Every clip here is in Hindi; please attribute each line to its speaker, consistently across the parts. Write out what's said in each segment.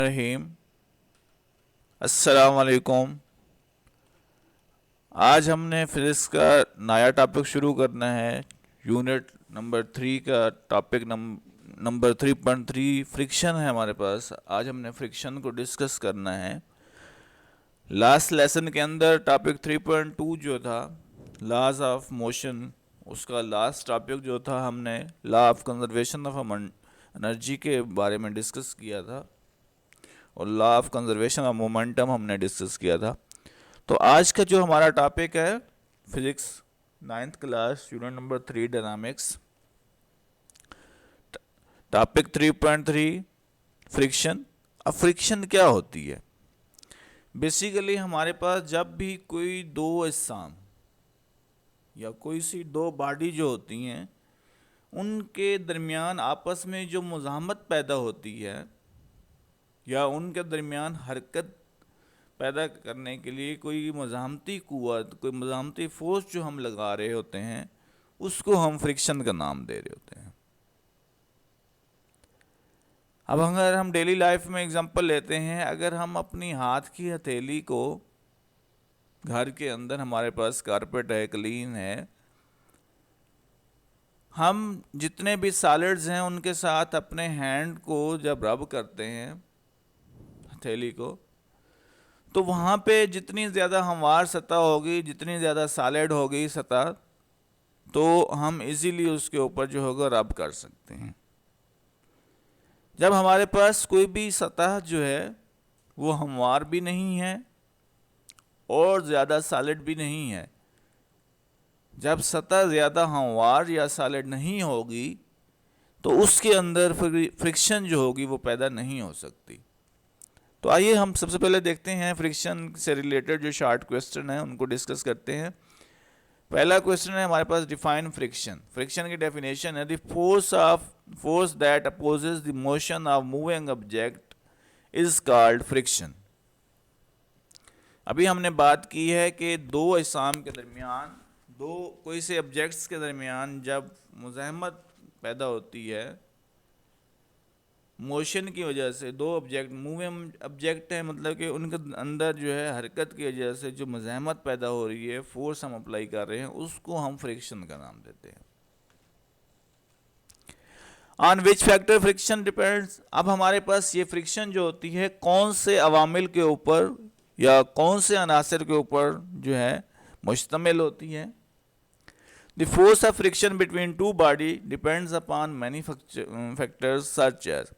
Speaker 1: रहीम। अस्सलाम वालेकुम। आज हमने फिजिक्स का नया टॉपिक शुरू करना है। यूनिट नंबर 3 का टॉपिक नंबर 3.3 फ्रिक्शन है हमारे पास। आज हमने फ्रिक्शन को डिस्कस करना है। लास्ट लेसन के अंदर टॉपिक 3.2 जो था लॉज ऑफ मोशन, उसका लास्ट टॉपिक जो था हमने law of conservation of energy के बारे में डिस्कस किया था और law of conservation of momentum हमने डिस्कस किया था। तो आज का जो हमारा टॉपिक है physics 9th class unit number 3 dynamics, topic 3.3 friction. अब फ्रिक्शन क्या होती है? बेसिकली हमारे पास जब भी कोई दो अजसाम या कोई सी दो बॉडी जो होती हैं उनके दरमियान आपस में जो मुज़ाहमत पैदा होती है या उनके दरमियान हरकत पैदा करने के लिए कोई मज़ाहमती क़ुव्वत, कोई मज़ाहमती फोर्स जो हम लगा रहे होते हैं उसको हम फ्रिक्शन का नाम दे रहे होते हैं। अब अगर हम डेली लाइफ में एग्जांपल लेते हैं, अगर हम अपनी हाथ की हथेली को, घर के अंदर हमारे पास कारपेट है, क्लीन है, हम जितने भी सॉलिड्स हैं उनके साथ अपने हैंड को जब रब करते हैं हथेली को, तो वहाँ पे जितनी ज़्यादा हमवार सतह होगी, जितनी ज़्यादा सॉलिड होगी सतह, तो हम इजीली उसके ऊपर जो होगा रब कर सकते हैं। जब हमारे पास कोई भी सतह जो है वो हमवार भी नहीं है और ज़्यादा सॉलिड भी नहीं है, जब सतह ज़्यादा हमवार या सॉलिड नहीं होगी तो उसके अंदर फ्रिक्शन जो होगी वो पैदा नहीं हो सकती। तो आइए हम सबसे पहले देखते हैं फ्रिक्शन से रिलेटेड जो शॉर्ट क्वेश्चन है उनको डिस्कस करते हैं। पहला क्वेश्चन है हमारे पास, डिफाइन फ्रिक्शन। फ्रिक्शन की डेफिनेशन है, the force that opposes the motion of moving object is called friction. अभी हमने बात की है कि दो अजसाम के दरमियान, दो कोई से ऑब्जेक्ट्स के दरमियान जब मुज़ाहमत पैदा होती है मोशन की वजह से, दो ऑब्जेक्ट मूविंग ऑब्जेक्ट है, मतलब कि उनके अंदर जो है हरकत की वजह से जो मज़ाहमत पैदा हो रही है, फोर्स हम अप्लाई कर रहे हैं, उसको हम फ्रिक्शन का नाम देते हैं। On which factor friction depends. अब हमारे पास ये फ्रिक्शन जो होती है कौन से अवामिल के ऊपर या कौन से अनासर के ऊपर जो है मुश्तमिल होती है। The force of friction between two body depends upon many factors such as.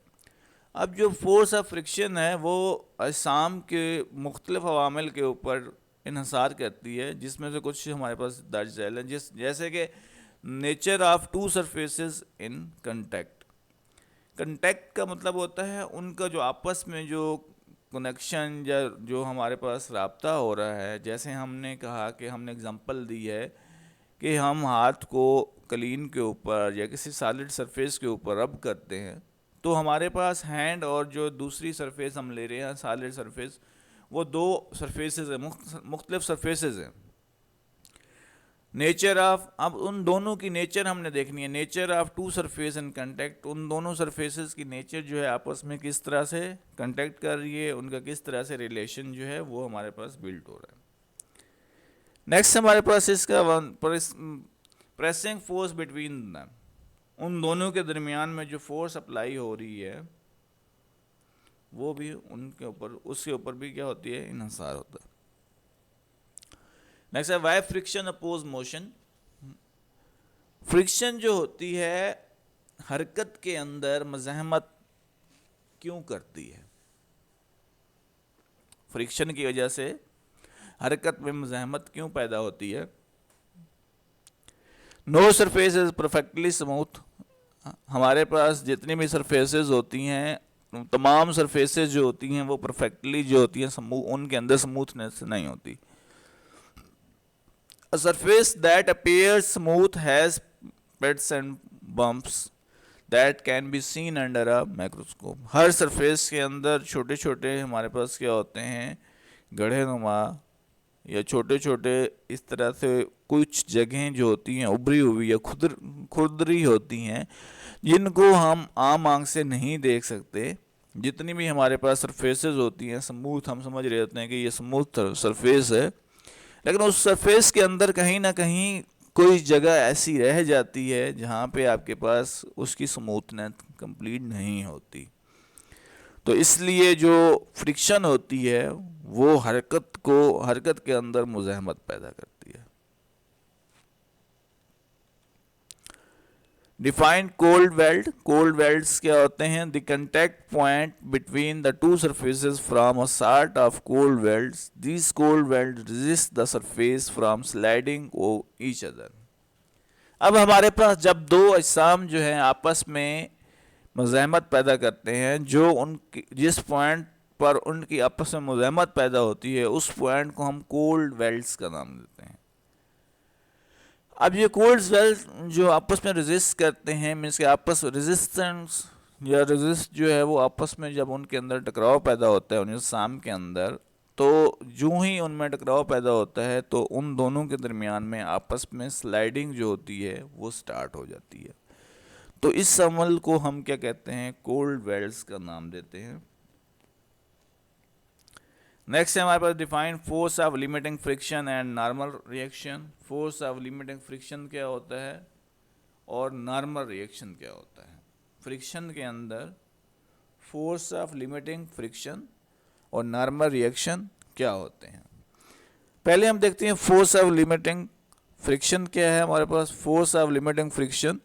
Speaker 1: अब जो फोर्स ऑफ फ्रिक्शन है वो अजसाम के मुख्तलिफ अवामिल के ऊपर इन्हसार करती है, जिसमें से कुछ हमारे पास दर्ज झैल हैं, जैसे कि nature of to surfaces in contact. Contact का मतलब होता है उनका जो आपस में जो कनेक्शन या जो हमारे पास राब्ता हो रहा है। जैसे हमने कहा कि हमने एग्जांपल दी है कि हम हाथ को क्लीन के ऊपर या किसी सॉलिड सरफेस के ऊपर रब करते हैं, तो हमारे पास हैंड और जो दूसरी सरफेस हम ले रहे हैं सॉलिड सरफेस, वो दो सरफेसेस हैं, मुख्तलिफ सरफेसेस हैं। नेचर ऑफ, अब उन दोनों की नेचर हमने देखनी है। Nature of two surface in contact, उन दोनों सरफेसेस की नेचर जो है आपस में किस तरह से कंटेक्ट कर रही है, उनका किस तरह से रिलेशन जो है वो हमारे पास बिल्ड हो रहा है। नेक्स्ट हमारे पास इसका प्रेसिंग फोर्स बिटवीन दैम, उन दोनों के दरमियान में जो फोर्स अप्लाई हो रही है वो भी उनके ऊपर, उसके ऊपर भी क्या होती है, इन्हसार होता है। नेक्स्ट है why friction oppose motion. Friction जो होती है हरकत के अंदर मज़ाहमत क्यों करती है? फ्रिक्शन की वजह से हरकत में मज़ाहमत क्यों पैदा होती है? No surface is perfectly smooth. हमारे पास जितनी भी सरफेसेस होती हैं, तमाम सरफेसेस जो होती हैं वो परफेक्टली जो होती हैं उनके अंदर स्मूथनेस नहीं होती। A surface that appears smooth has pits and bumps that can be seen under a microscope. Her surface के अंदर छोटे छोटे हमारे पास क्या होते हैं, गड्ढे नुमा या छोटे छोटे इस तरह से कुछ जगहें जो होती हैं उभरी हुई या खुरदरी होती हैं, जिनको हम आम आंख से नहीं देख सकते, जितनी भी हमारे पास सरफेसेस होती हैं स्मूथ, हम समझ रहे होते हैं कि ये स्मूथ सरफेस है, लेकिन उस सरफेस के अंदर कहीं ना कहीं कोई जगह ऐसी रह जाती है जहाँ पे आपके पास उसकी स्मूथनेस कंप्लीट नहीं होती। तो इसलिए जो फ्रिक्शन होती है वो हरकत के अंदर मुज़ाहमत पैदा करती है। Defined cold weld. Cold welds क्या होते हैं? The contact point between the two surfaces from a sort of cold welds. These cold weld resist the surface from sliding over each other. अब हमारे पास जब दो अजसाम जो हैं आपस में मुज़ाहमत पैदा करते हैं, जो उनकी जिस पॉइंट पर उनकी आपस में मुज़ाहमत पैदा होती है उस पॉइंट को हम कोल्ड वेल्ड्स का नाम देते हैं। अब ये कोल्ड वेल्स जो आपस में रेजिस्ट करते हैं, मीन्स के आपस रेजिस्टेंस या रेजिस्ट जो है वो आपस में जब उनके अंदर टकराव पैदा होता है उन अजसाम के अंदर, तो जो ही उनमें टकराव पैदा होता है तो उन दोनों के दरमियान में आपस में स्लाइडिंग जो होती है वो स्टार्ट हो जाती है। तो इस अमल को हम क्या कहते हैं? कोल्ड वेल्स का नाम देते हैं। नेक्स्ट है हमारे पास define force of limiting friction and normal reaction. Force of limiting friction क्या होता है और नॉर्मल रिएक्शन क्या होता है? फ्रिक्शन के अंदर फोर्स ऑफ लिमिटिंग फ्रिक्शन और नॉर्मल रिएक्शन क्या होते हैं? पहले हम देखते हैं फोर्स ऑफ लिमिटिंग फ्रिक्शन क्या है। हमारे पास force of limiting friction,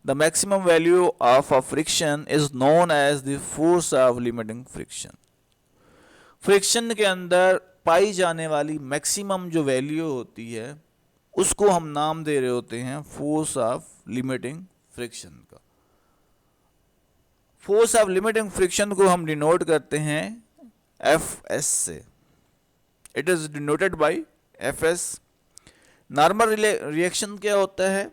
Speaker 1: the maximum value of a friction is known as the force of limiting friction. Friction के अंदर पाई जाने वाली मैक्सिमम जो वैल्यू होती है उसको हम नाम दे रहे होते हैं फोर्स ऑफ लिमिटिंग फ्रिक्शन का। फोर्स ऑफ लिमिटिंग फ्रिक्शन को हम डिनोट करते हैं एफ एस से। It is denoted by F S. Normal reaction क्या होता है?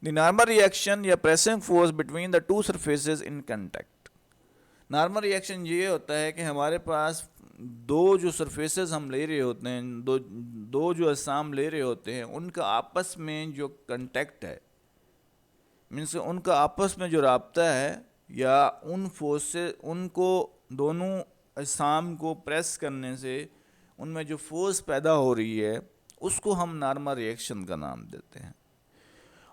Speaker 1: द नॉर्मल रिएक्शन या pressing force between the two surfaces in contact. Normal reaction ये होता है कि हमारे पास दो जो सरफेसेस हम ले रहे होते हैं, दो जो अजसाम ले रहे होते हैं, उनका आपस में जो कांटेक्ट है, मीन्स उनका आपस में जो राब्ता है या उन फोर्स से उनको दोनों अजसाम को प्रेस करने से उनमें जो फोर्स पैदा हो रही है उसको हम नॉर्मल रिएक्शन का नाम देते हैं।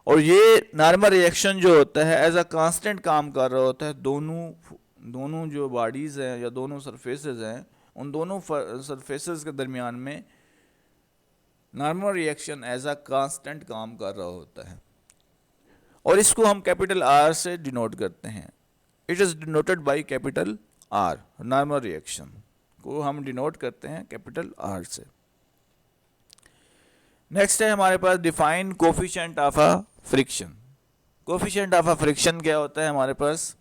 Speaker 1: और ये नॉर्मल रिएक्शन जो होता है एज अ कांस्टेंट काम कर रहा होता है। दोनों जो बॉडीज़ हैं या दोनों सरफेसेस हैं, उन दोनों सरफेसेस के दरमियान में normal reaction as a constant काम कर रहा होता है और इसको हम कैपिटल आर से डिनोट करते हैं। It is denoted by capital R. Normal reaction को हम डिनोट करते हैं कैपिटल आर से। नेक्स्ट है हमारे पास define coefficient of a friction. Coefficient of a friction क्या होता है हमारे पास?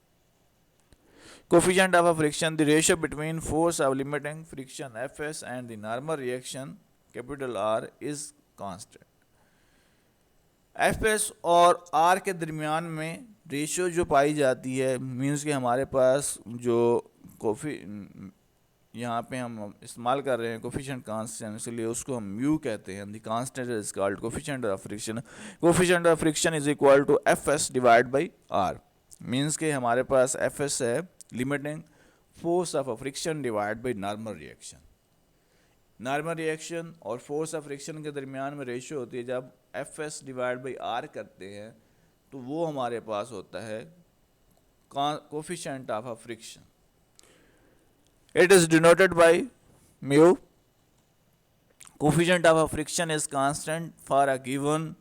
Speaker 1: Coefficient of a friction, the ratio between force of limiting friction Fs and the normal reaction capital R is constant. Fs और R के दरमियान में रेशियो जो पाई जाती है, मीन्स कि हमारे पास जो यहाँ पे हम इस्तेमाल कर रहे हैं कोफिशिएंट कांस्टेंट, इसलिए उसको हम म्यू कहते हैं। The constant is called coefficient of friction. Coefficient of friction is equal to Fs divide by R। Means कि हमारे पास Fs है limiting force of a friction divide by normal reaction. Normal reaction और फोर्स ऑफ फ्रिक्शन के दरमियान में रेशियो होती है, जब Fs डिवाइड बाई R करते हैं तो वो हमारे पास होता है coefficient of a friction. It is denoted by mu. Coefficient of a friction is constant for a given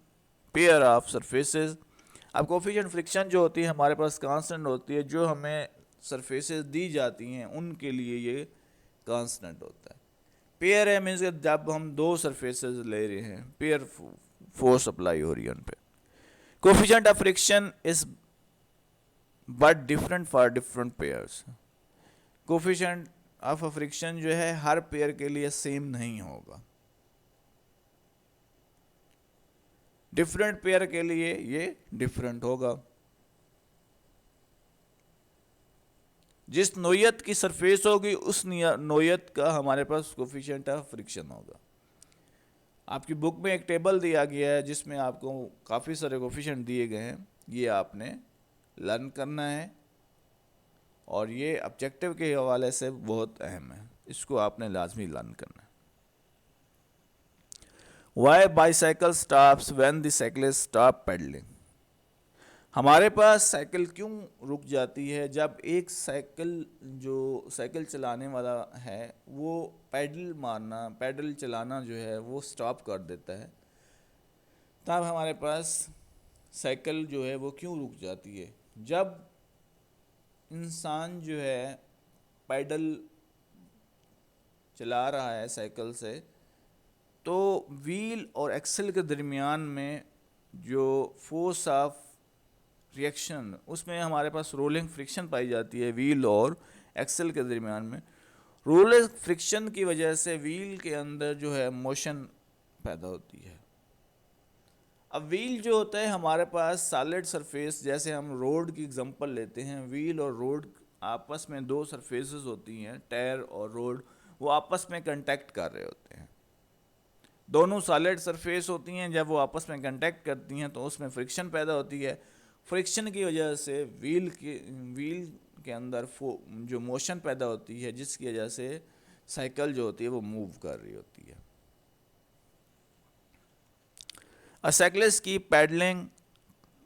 Speaker 1: pair of surfaces. अब कोफिशिएंट फ्रिक्शन जो होती है हमारे पास कांस्टेंट होती है, जो हमें सरफेसेस दी जाती हैं उनके लिए ये कांस्टेंट होता है। पेयर है मीन्स जब हम दो सरफेसेस ले रहे हैं, पेयर फोर्स अप्लाई हो रही है उन पे। Coefficient of friction is but different for different pairs. Coefficient of friction जो है हर पेयर के लिए सेम नहीं होगा, डिफरेंट पेयर के लिए ये डिफरेंट होगा। जिस नोयत की सरफेस होगी उस नोयत का हमारे पास कोफिशिएंट ऑफ फ्रिक्शन होगा। आपकी बुक में एक टेबल दिया गया है जिसमें आपको काफ़ी सारे कोफिशिएंट दिए गए हैं, ये आपने लर्न करना है और ये ऑब्जेक्टिव के हवाले से बहुत अहम है, इसको आपने लाजमी लर्न करना है। Why bicycle stops when the cyclist stop pedaling? हमारे पास साइकिल क्यों रुक जाती है जब एक साइकिल चलाने वाला है वो पैडल चलाना जो है वो स्टॉप कर देता है, तब हमारे पास साइकिल जो है वो क्यों रुक जाती है? जब इंसान जो है पैडल चला रहा है साइकिल से, तो व्हील और एक्सल के दरमियान में जो फोर्स ऑफ रिएक्शन, उसमें हमारे पास रोलिंग फ्रिक्शन पाई जाती है व्हील और एक्सल के दरमियान में। रोलिंग फ्रिक्शन की वजह से व्हील के अंदर जो है मोशन पैदा होती है। अब व्हील जो होता है हमारे पास सॉलिड सरफेस, जैसे हम रोड की एग्जांपल लेते हैं, व्हील और रोड आपस में दो सरफेसेस होती हैं, टायर और रोड, वो आपस में कांटेक्ट कर रहे होते हैं। दोनों सॉलिड सरफेस होती हैं, जब वो आपस में कांटेक्ट करती हैं तो उसमें फ्रिक्शन पैदा होती है। फ्रिक्शन की वजह से व्हील के अंदर जो मोशन पैदा होती है, जिसकी वजह से साइकिल जो होती है वो मूव कर रही होती है। A cyclist keep pedaling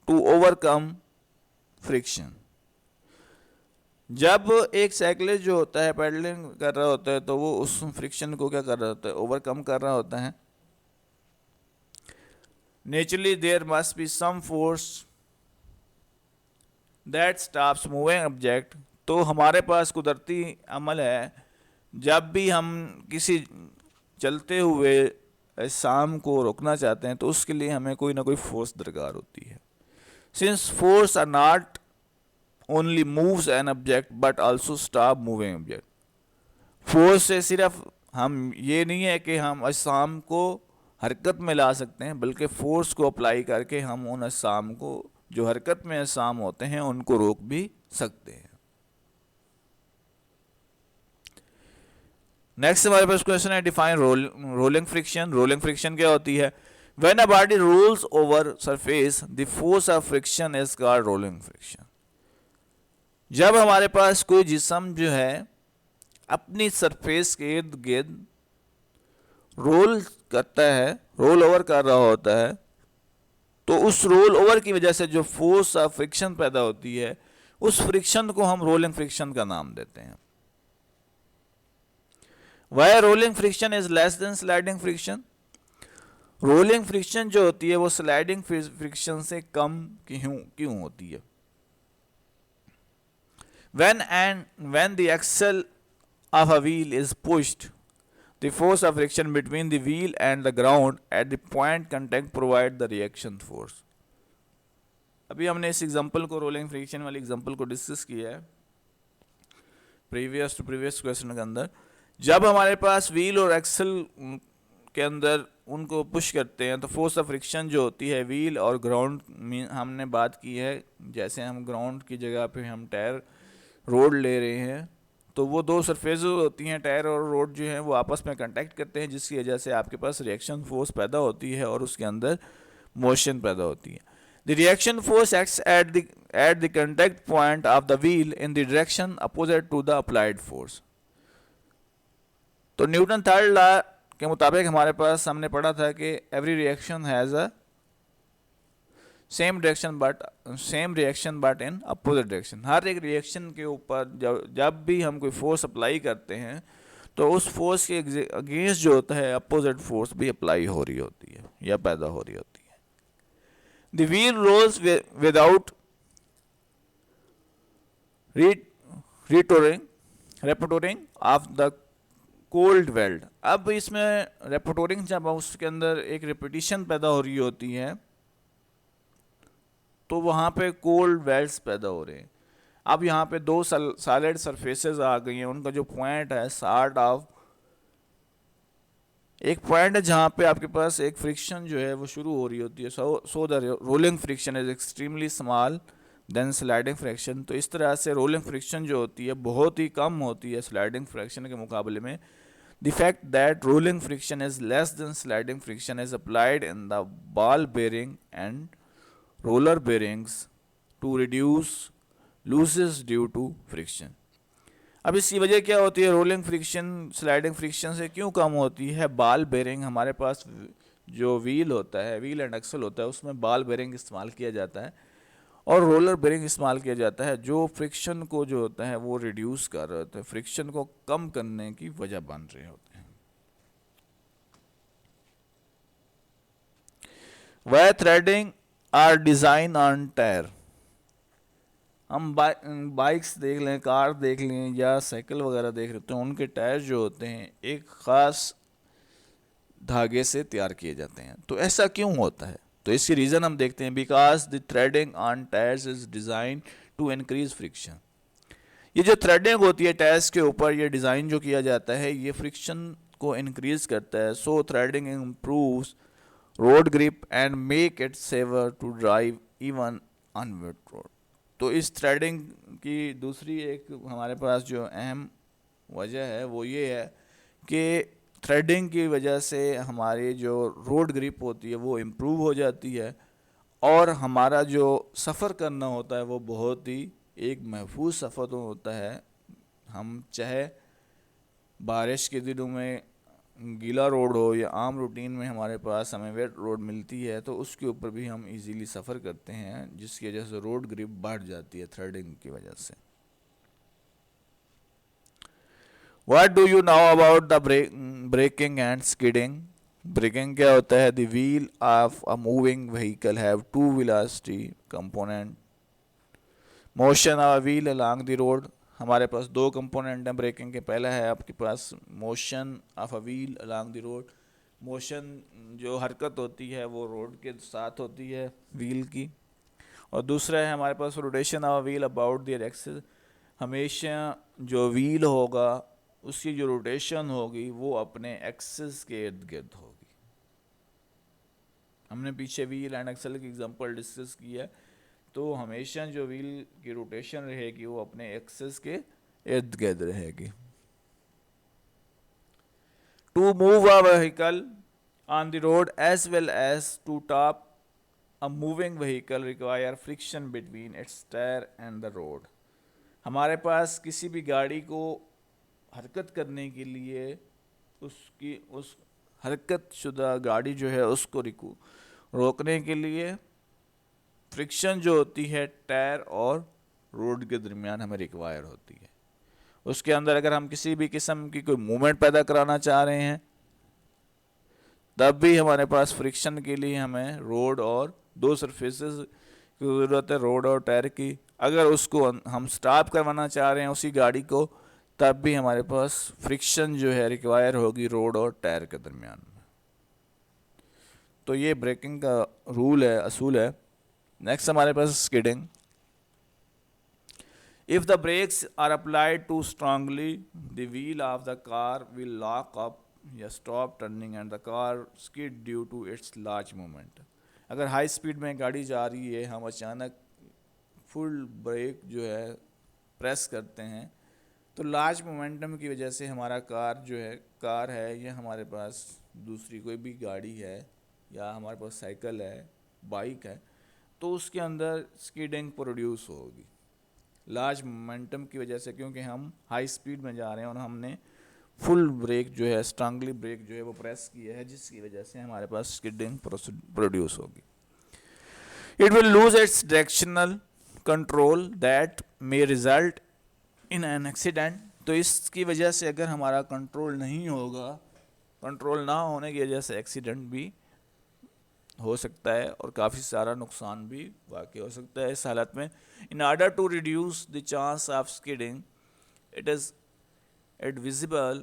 Speaker 1: to overcome friction. जब एक साइकिलिस्ट जो होता है पेडलिंग कर रहा होता है तो वो उस फ्रिक्शन को क्या कर रहा होता है? ओवरकम कर रहा होता है। Naturally there must be some force that stops moving object. तो हमारे पास कुदरती अमल है, जब भी हम किसी चलते हुए शाम को रोकना चाहते हैं तो उसके लिए हमें कोई ना कोई फोर्स दरकार होती है। Since force are not only moves an object but also stop moving object. Force से सिर्फ हम ये नहीं है कि हम अजसाम को हरकत में ला सकते हैं, बल्कि फोर्स को अप्लाई करके हम उन अजसाम को जो हरकत में अजसाम होते हैं उनको रोक भी सकते हैं। नेक्स्ट हमारे पास क्वेश्चन है, define rolling friction. Rolling friction क्या होती है? When a body rolls over surface the force of friction is called rolling friction. जब हमारे पास कोई जिस्म जो है अपनी सरफेस के इर्द गिर्द रोल करता है, रोल ओवर कर रहा होता है, तो उस रोल ओवर की वजह से जो फोर्स ऑफ फ्रिक्शन पैदा होती है, उस फ्रिक्शन को हम रोलिंग फ्रिक्शन का नाम देते हैं। Why rolling friction is less than sliding friction? Rolling friction जो होती है वो स्लाइडिंग फ्रिक्शन से कम क्यों होती है? When the axle of a wheel is pushed, the force of friction between the wheel and the ground at the point contact provide the reaction force. अभी हमने इस एग्जांपल को, रोलिंग फ्रिक्शन वाली एग्जांपल को डिस्कस किया है प्रीवियस क्वेश्चन के अंदर। जब हमारे पास व्हील और एक्सल के अंदर उनको पुश करते हैं तो फोर्स ऑफ फ्रिक्शन जो होती है व्हील और ग्राउंड में हमने बात की है, जैसे हम ग्राउंड की जगह पे हम टायर रोड ले रहे हैं तो वो दो सरफेस होती हैं, टायर और रोड जो हैं वो आपस में कांटेक्ट करते हैं, जिसकी वजह से आपके पास रिएक्शन फोर्स पैदा होती है और उसके अंदर मोशन पैदा होती है। The reaction force acts at the contact point of the wheel in the direction opposite to the applied force. तो न्यूटन थर्ड लॉ के मुताबिक हमारे पास हमने पढ़ा था कि every reaction has a same reaction but in opposite direction. हर एक रिएक्शन के ऊपर जब भी हम कोई फोर्स अप्लाई करते हैं तो उस फोर्स के अगेंस्ट जो होता है अपोजिट फोर्स भी अप्लाई हो रही होती है या पैदा हो रही होती है। The wheel rolls without rupturing of the cold weld. अब इसमें रेपोटोरिंग जब उसके अंदर एक रिपीटिशन पैदा हो रही होती है तो वहाँ पे कोल्ड वेल्ड्स पैदा हो रहे हैं। अब यहाँ पे दो सॉलिड सरफेसेस आ गई हैं, उनका जो पॉइंट है सॉर्ट ऑफ एक पॉइंट है जहाँ पे आपके पास एक फ्रिक्शन जो है वो शुरू हो रही होती है। So the rolling friction is extremely small than sliding friction. तो इस तरह से रोलिंग फ्रिक्शन जो होती है बहुत ही कम होती है स्लाइडिंग फ्रिक्शन के मुकाबले में। The fact that rolling friction is less than sliding friction is applied in the ball bearing and roller bearings to reduce losses due to friction. अब इसकी वजह क्या होती है, रोलिंग फ्रिक्शन स्लाइडिंग फ्रिक्शन से क्यों कम होती है? बॉल बेरिंग, हमारे पास जो व्हील होता है, व्हील एंड एक्सल होता है, उसमें बॉल बेरिंग इस्तेमाल किया जाता है और रोलर बेरिंग इस्तेमाल किया जाता है, जो फ्रिक्शन को जो होता है वो रिड्यूस कर रहे होते हैं, फ्रिक्शन को कम करने की वजह बन रहे होते हैं। वह threading are design on tyre. हम बाइक्स देख लें, कार देख लें या साइकिल वगैरह देख रहे तो उनके टायर जो होते हैं एक ख़ास धागे से तैयार किए जाते हैं। तो ऐसा क्यों होता है? तो इसकी रीज़न हम देखते हैं, because the threading on tyres is design to increase friction. ये जो थ्रेडिंग होती है टायर्स के ऊपर, ये डिज़ाइन जो किया जाता है ये फ्रिक्शन को इंक्रीज करता है। So threading improves road grip and make it safer to drive even on wet road. तो इस थ्रेडिंग की दूसरी एक हमारे पास जो अहम वजह है वो ये है कि थ्रेडिंग की वजह से हमारी जो रोड ग्रिप होती है वो इम्प्रूव हो जाती है और हमारा जो सफ़र करना होता है वो बहुत ही एक महफूज सफ़र तो होता है। हम चाहे बारिश के दिनों में गीला रोड हो या आम रूटीन में हमारे पास हमें वेट रोड मिलती है तो उसके ऊपर भी हम इजीली सफ़र करते हैं, जिसकी वजह से रोड ग्रिप बढ़ जाती है थ्रेडिंग की वजह से। What do you know about the braking and skidding? Braking क्या होता है? The wheel of a moving vehicle have two velocity component. Motion of a wheel along the road. हमारे पास दो कंपोनेंट हैं ब्रेकिंग के। पहला है आपके पास motion of a wheel along the road. Motion जो हरकत होती है वो रोड के साथ होती है व्हील की। और दूसरा है हमारे पास rotation of a wheel about their axis. हमेशा जो व्हील होगा उसकी जो रोटेशन होगी वो अपने एक्सिस के इर्द गिर्द होगी। हमने पीछे व्हील एंड एक्सल की एग्जांपल डिस्कस की है, तो हमेशा जो व्हील की रोटेशन रहेगी वो अपने एक्सिस के इर्द गिर्द रहेगी। To move a vehicle on the road as well as to stop a moving vehicle require friction between its tyre and the road. हमारे पास किसी भी गाड़ी को हरकत करने के लिए उसकी उस हरकत शुदा गाड़ी जो है उसको रोकने के लिए फ्रिक्शन जो होती है टायर और रोड के दरमियान हमें रिक्वायर होती है। उसके अंदर अगर हम किसी भी किस्म की कोई मूवमेंट पैदा कराना चाह रहे हैं तब भी हमारे पास फ्रिक्शन के लिए हमें रोड और दो सरफेसेस की ज़रूरत है, रोड और टायर की। अगर उसको हम स्टॉप करवाना चाह रहे हैं उसी गाड़ी को तब भी हमारे पास फ्रिक्शन जो है रिक्वायर होगी रोड और टायर के दरमियान में। तो ये ब्रेकिंग का रूल है, असूल है। नेक्स्ट हमारे पास skidding. If the brakes are applied too strongly the wheel of the car will lock up या stop turning and the car skid due to its large movement. अगर हाई स्पीड में गाड़ी जा रही है, हम अचानक फुल ब्रेक जो है प्रेस करते हैं तो लार्ज मोमेंटम की वजह से हमारा कार है या हमारे पास दूसरी कोई भी गाड़ी है या हमारे पास साइकिल है, बाइक है, तो उसके अंदर स्किडिंग प्रोड्यूस होगी लार्ज मोमेंटम की वजह से, क्योंकि हम हाई स्पीड में जा रहे हैं और हमने फुल ब्रेक जो है स्ट्रांगली ब्रेक जो है वो प्रेस किया है, जिसकी वजह से हमारे पास स्किडिंग प्रोड्यूस होगी। It will lose its directional control that may result in an accident. तो इसकी वजह से अगर हमारा कंट्रोल नहीं होगा, कंट्रोल ना होने की वजह से एक्सीडेंट भी हो सकता है और काफ़ी सारा नुकसान भी वाक़ई हो सकता है इस हालत में। In order to reduce the chance of skidding it is advisable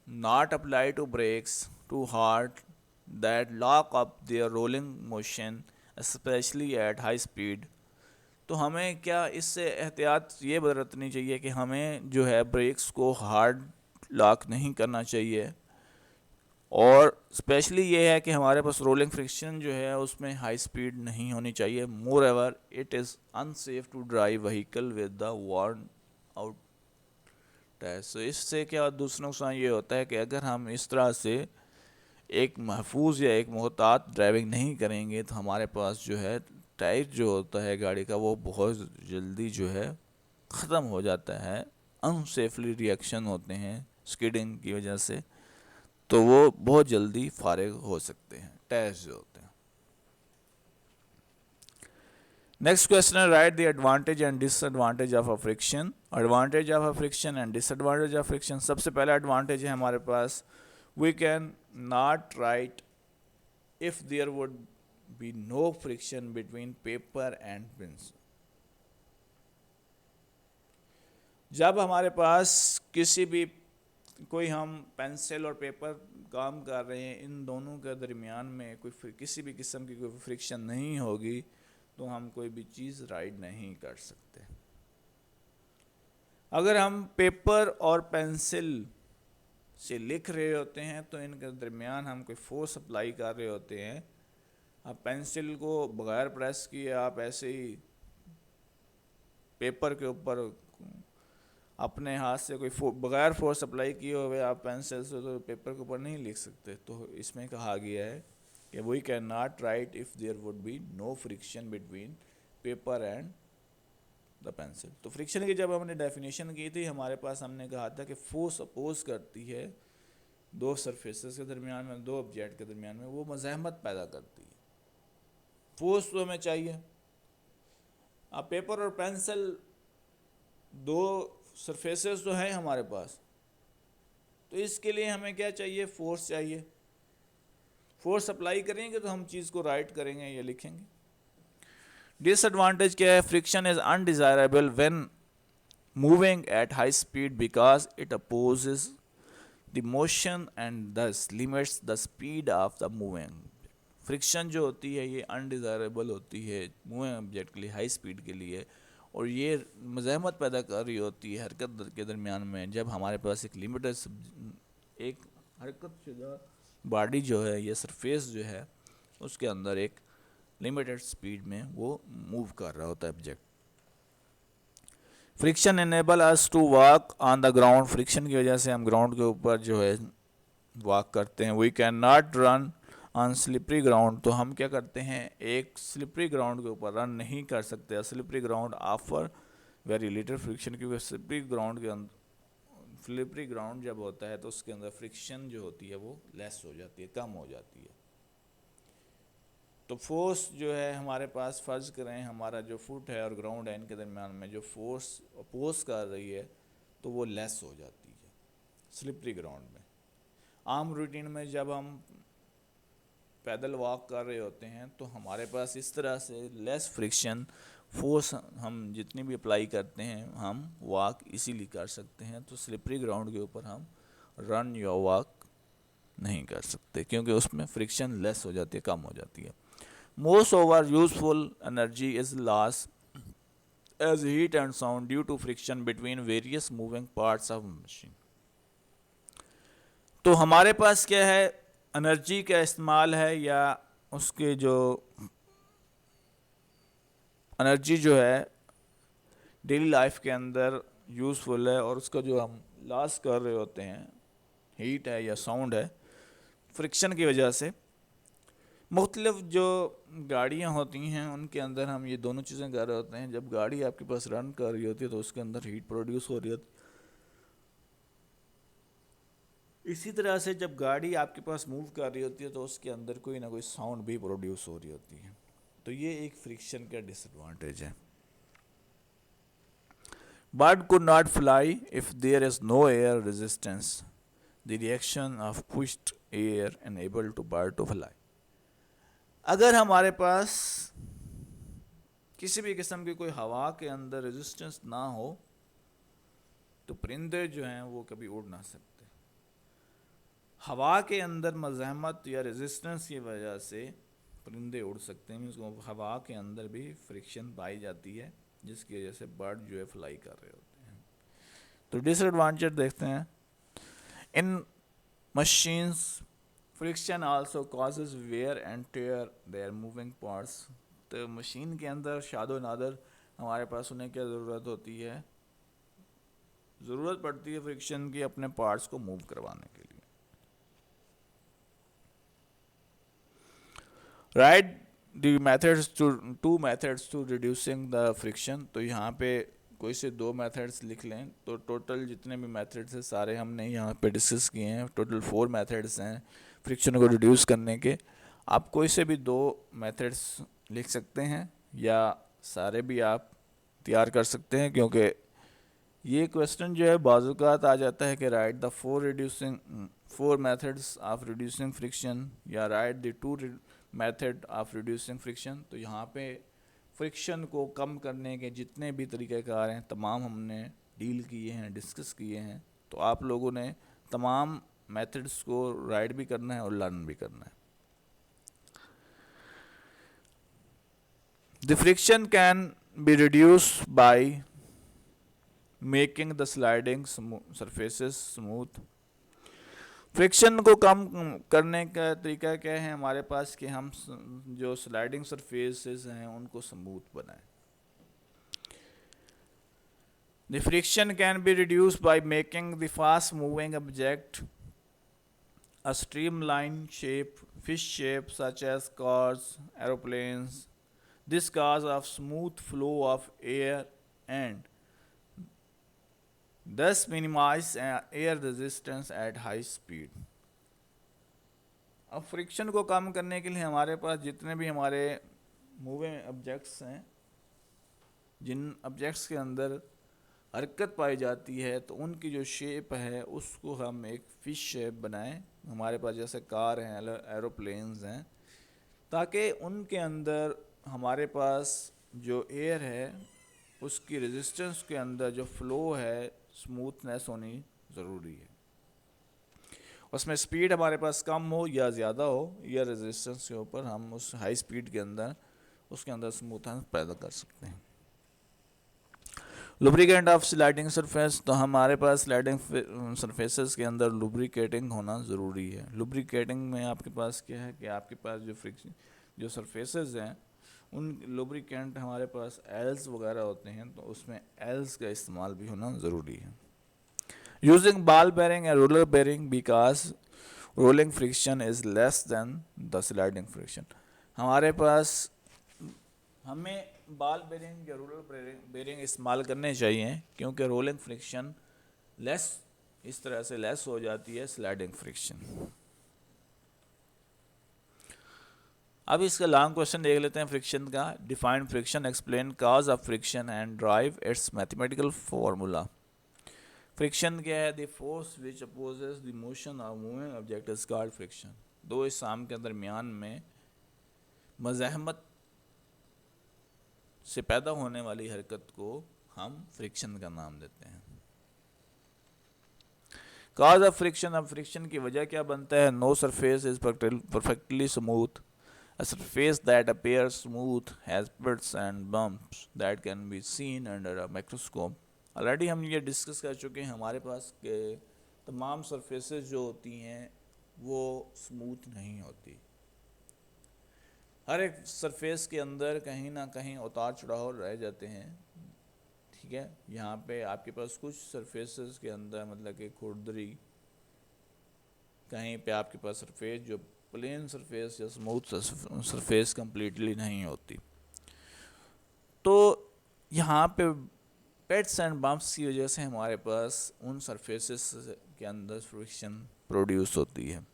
Speaker 1: not apply to brakes too hard that lock up their rolling motion especially at high speed। तो हमें क्या इससे एहतियात ये बरतनी चाहिए कि हमें जो है ब्रेक्स को हार्ड लॉक नहीं करना चाहिए और स्पेशली ये है कि हमारे पास रोलिंग फ्रिक्शन जो है उसमें हाई स्पीड नहीं होनी चाहिए। Moreover it is unsafe to drive vehicle with the worn out tyre. So इससे क्या दूसरा नुकसान ये होता है कि अगर हम इस तरह से एक महफूज या एक मोहतात ड्राइविंग नहीं करेंगे तो हमारे पास जो है टायर जो होता है गाड़ी का वो बहुत जल्दी जो है ख़त्म हो जाता है, अनसेफली रिएक्शन होते हैं स्किडिंग की वजह से, तो वो बहुत जल्दी फारिग हो सकते हैं, टायर्स जो होते हैं। नेक्स्ट क्वेश्चन है, write the advantage and disadvantage of a friction. Advantage of a friction and disadvantage of friction. सबसे पहला एडवांटेज है हमारे पास, we can not write if there would be no friction between paper and pencil. जब हमारे पास किसी भी कोई हम पेंसिल और पेपर काम कर रहे हैं, इन दोनों के दरमियान में कोई किसी भी किस्म की कोई फ्रिक्शन नहीं होगी तो हम कोई भी चीज़ राइट नहीं कर सकते। अगर हम पेपर और पेंसिल से लिख रहे होते हैं तो इनके दरमियान हम कोई फोर्स अप्लाई कर रहे होते हैं। अब पेंसिल को बगैर प्रेस किए आप ऐसे ही पेपर के ऊपर अपने हाथ से कोई बगैर फोर्स अप्लाई किए हुए आप पेंसिल से तो पेपर के ऊपर नहीं लिख सकते। तो इसमें कहा गया है कि we can not write if there would be no friction between paper and the pencil. तो फ्रिक्शन की जब हमने डेफिनेशन की थी, हमारे पास हमने कहा था कि फोर्स अपोज करती है दो सरफेसेस के दरमियान में, दो ऑब्जेक्ट के दरमियान में, वो मज़ाहमत पैदा करती है। फोर्स तो हमें चाहिए। अब पेपर और पेंसिल दो सरफेसेस तो हैं हमारे पास, तो इसके लिए हमें क्या चाहिए, फोर्स चाहिए। फोर्स अप्लाई करेंगे तो हम चीज़ को राइट करेंगे या लिखेंगे। डिसएडवांटेज क्या है, friction is undesirable when moving at high speed because it opposes the motion and this limits the speed of the moving. Friction जो होती है ये अनडिजायरेबल होती है मूविंग ऑब्जेक्ट के लिए, हाई स्पीड के लिए, और ये मज़ाहमत पैदा कर रही होती है हरकत के दरमियान में। जब हमारे पास एक लिमिटेड एक हरकत शुदा बॉडी जो है, ये सरफेस जो है, उसके अंदर एक लिमिटेड स्पीड में वो मूव कर रहा होता है object. Friction enable us to walk on the ground. Friction की वजह से हम ग्राउंड के ऊपर जो है वॉक करते हैं। We can not run on slippery ground. तो हम क्या करते हैं, एक स्लिपरी ग्राउंड के ऊपर रन नहीं कर सकते। Slippery ground offer very little friction, क्योंकि स्लिपरी ग्राउंड के अंदर, स्लिपरी ग्राउंड जब होता है तो उसके अंदर फ्रिक्शन जो होती है वो लेस हो जाती है, कम हो जाती है। तो फोर्स जो है हमारे पास, फ़र्ज़ करें हमारा जो फुट है और ग्राउंड है, इनके दरमियान में जो फोर्स अपोज कर रही है तो वो लेस हो जाती है स्लिपरी ग्राउंड में। आम रूटीन में जब हम पैदल वॉक कर रहे होते हैं तो हमारे पास इस तरह से लेस फ्रिक्शन फोर्स हम जितनी भी अप्लाई करते हैं हम वॉक इसीलिए कर सकते हैं। तो स्लिपरी ग्राउंड के ऊपर हम रन या वॉक नहीं कर सकते क्योंकि उसमें फ्रिक्शन लेस हो जाती है, कम हो जाती है। Most over useful energy is loss as heat and sound due to friction between various moving parts of machine. तो हमारे पास क्या है, एनर्जी का इस्तेमाल है या उसके जो एनर्जी जो है डेली लाइफ के अंदर यूज़फुल है, और उसका जो हम लॉस कर रहे होते हैं, हीट है या साउंड है, फ्रिक्शन की वजह से। मुख्तलिफ जो गाड़ियाँ होती हैं उनके अंदर हम ये दोनों चीज़ें कर रहे होते हैं। जब गाड़ी आपके पास रन कर रही होती है तो उसके अंदर हीट प्रोड्यूस हो रही होती है। इसी तरह से जब गाड़ी आपके पास मूव कर रही होती है तो उसके अंदर कोई ना कोई साउंड भी प्रोड्यूस हो रही होती है। तो ये एक फ्रिक्शन का डिसएडवांटेज है। Bird could not fly if there is no air resistance. The reaction of pushed air enable to bird to fly. अगर हमारे पास किसी भी किस्म की कोई हवा के अंदर रेजिस्टेंस ना हो तो परिंदे जो हैं वो कभी उड़ ना सकते। हवा के अंदर मज़ाहमत या रेजिस्टेंस की वजह से परिंदे उड़ सकते हैं। उसको हवा के अंदर भी फ्रिक्शन पाई जाती है जिसकी वजह से बर्ड जो है फ्लाई कर रहे होते हैं। तो डिसएडवांटेज देखते हैं, in machines friction also causes wear and tear there moving parts. तो मशीन के अंदर शादो नादर हमारे पास उन्हें क्या ज़रूरत होती है, ज़रूरत पड़ती है फ्रिक्शन की अपने पार्ट्स को मूव करवाने के लिए। Write the methods to two methods to reducing the friction. तो यहाँ पे कोई से दो मेथड्स लिख लें, तो टोटल जितने भी मेथड्स हैं सारे हमने यहाँ पे डिस्कस किए हैं। टोटल 4 मेथड्स हैं फ्रिक्शन को रिड्यूस करने के। आप कोई से भी दो मेथड्स लिख सकते हैं या सारे भी आप तैयार कर सकते हैं, क्योंकि ये क्वेश्चन जो है बाज़ात आ जाता है कि write the four methods of reducing friction या write the 2 method of reducing friction. तो यहाँ पे फ्रिक्शन को कम करने के जितने भी तरीक़ेकार हैं तमाम हमने डील किए हैं, डिस्कस किए हैं। तो आप लोगों ने तमाम मेथड्स को राइट भी करना है और लर्न भी करना है। The friction can be reduced by making the sliding surfaces smooth. Friction को कम करने का तरीका क्या है हमारे पास कि हम जो स्लाइडिंग सरफेसेस हैं उनको स्मूथ बनाएं। The friction can be reduced by making the fast moving object a streamline shape, fish shape such as cars, aeroplanes. This cause of smooth flow of air and thus minimize air resistance at high speed। अब फ्रिक्शन को कम करने के लिए हमारे पास जितने भी हमारे मूविंग ऑब्जेक्ट्स हैं, जिन ऑब्जेक्ट्स के अंदर हरकत पाई जाती है, तो उनकी जो शेप है उसको हम एक फिश शेप बनाएं। हमारे पास जैसे कार हैं, एरोप्लेन्स हैं, ताकि उनके अंदर हमारे पास जो एयर है उसकी रेजिस्टेंस के अंदर जो फ्लो है स्मूथनेस होनी ज़रूरी है। उसमें स्पीड हमारे पास कम हो या ज़्यादा हो, या रेजिस्टेंस के ऊपर हम उस हाई स्पीड के अंदर उसके अंदर स्मूथनेस पैदा कर सकते हैं। लुब्रिकेंट ऑफ स्लाइडिंग सरफेस, तो हमारे पास स्लाइडिंग सरफेसेस के अंदर लुब्रिकेटिंग होना ज़रूरी है। लुब्रिकेटिंग में आपके पास क्या है कि आपके पास जो फ्रिक्शन जो सरफेसेस हैं उन लुब्रिकेंट हमारे पास एल्स वगैरह होते हैं, तो उसमें एल्स का इस्तेमाल भी होना ज़रूरी है। यूजिंग बॉल बेरिंग या roller bearing because rolling friction is less than the sliding friction. हमारे पास हमें बॉल बेरिंग या रोलर बेरिंग इस्तेमाल करने चाहिए, क्योंकि रोलिंग फ्रिक्शन लेस इस तरह से लेस हो जाती है स्लाइडिंग फ्रिक्शन। अब इसका लॉन्ग क्वेश्चन देख लेते हैं फ्रिक्शन का। Define friction, explain cause of friction and drive it's mathematical formula. Friction क्या है? The force which opposes the motion of moving object is called friction. दो इस्साम के दरमियान में मज़ाहमत से पैदा होने वाली हरकत को हम फ्रिक्शन का नाम देते हैं। कॉज ऑफ फ्रिक्शन, अब फ्रिक्शन की वजह क्या बनता है? No surface is perfectly smooth. A surface that appears smooth has pits and bumps that can be seen under a microscope। Already हम ये डिस्कस कर चुके हैं हमारे पास के तमाम सरफेसेस जो होती हैं वो स्मूथ नहीं होती। हर एक सरफेस के अंदर कहीं ना कहीं उतार चढ़ाव रह जाते हैं। ठीक है, यहाँ पे आपके पास कुछ सरफेसेस के अंदर मतलब कि खुरदरी, कहीं पे आपके पास सरफेस जो प्लेन सरफेस या स्मूथ सरफेस कंप्लीटली नहीं होती। तो यहाँ पे पेट्स एंड बम्प्स की वजह से हमारे पास उन सरफेसेस के अंदर फ्रिक्शन प्रोड्यूस होती है।